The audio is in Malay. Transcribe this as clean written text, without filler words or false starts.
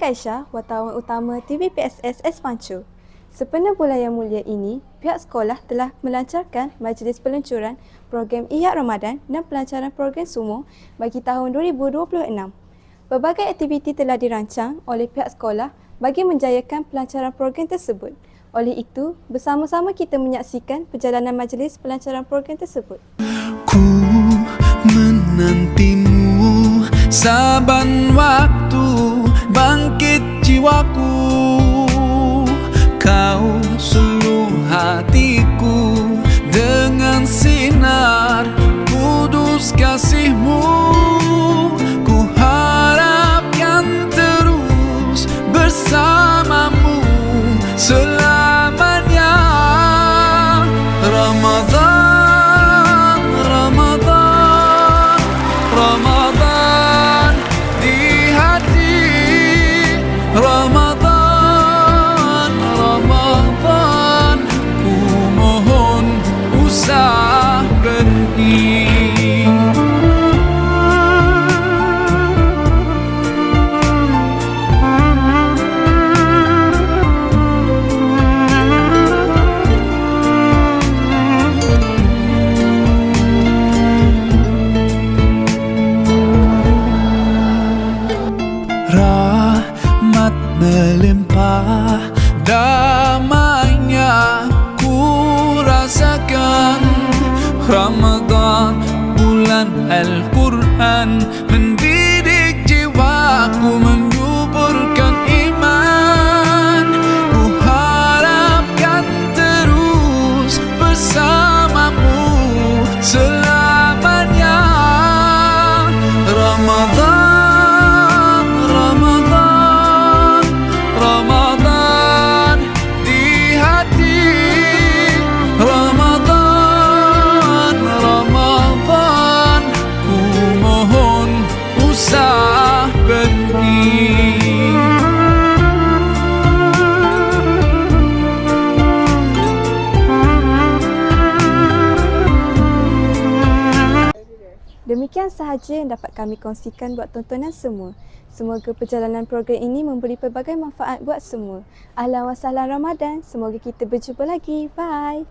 Aisyah, wartawan utama TVPSS Pancu. Sepenuh bulan yang mulia ini, pihak sekolah telah melancarkan majlis peluncuran program Ihya Ramadan dan pelancaran program Sumo bagi tahun 2026. Pelbagai aktiviti telah dirancang oleh pihak sekolah bagi menjayakan pelancaran program tersebut. Oleh itu, bersama-sama kita menyaksikan perjalanan majlis pelancaran program tersebut. Ku menantimu saban waktu, bangkit jiwaku. Kau suluh hatiku dengan sinar kudus kasihmu. Ku harapkan terus bersamamu selamanya. Ramadan, Ramadan, Ramadan di hati. Ramadan, Ramadan, ku mohon usah pergi. Rahmat melimpah, damainya ku rasakan. Ramadan, bulan Al-Quran, mendidik jiwaku, menyuburkan iman. Ku harapkan terus bersamamu selamanya. Ramadan, Ramadan, Ramadan di hati. Ramadan, Ramadan, ku mohon usah pergi. Demikian sahaja yang dapat kami kongsikan buat tontonan semua. Semoga perjalanan program ini memberi pelbagai manfaat buat semua. Ahlan wa sahlan Ramadan. Semoga kita berjumpa lagi. Bye.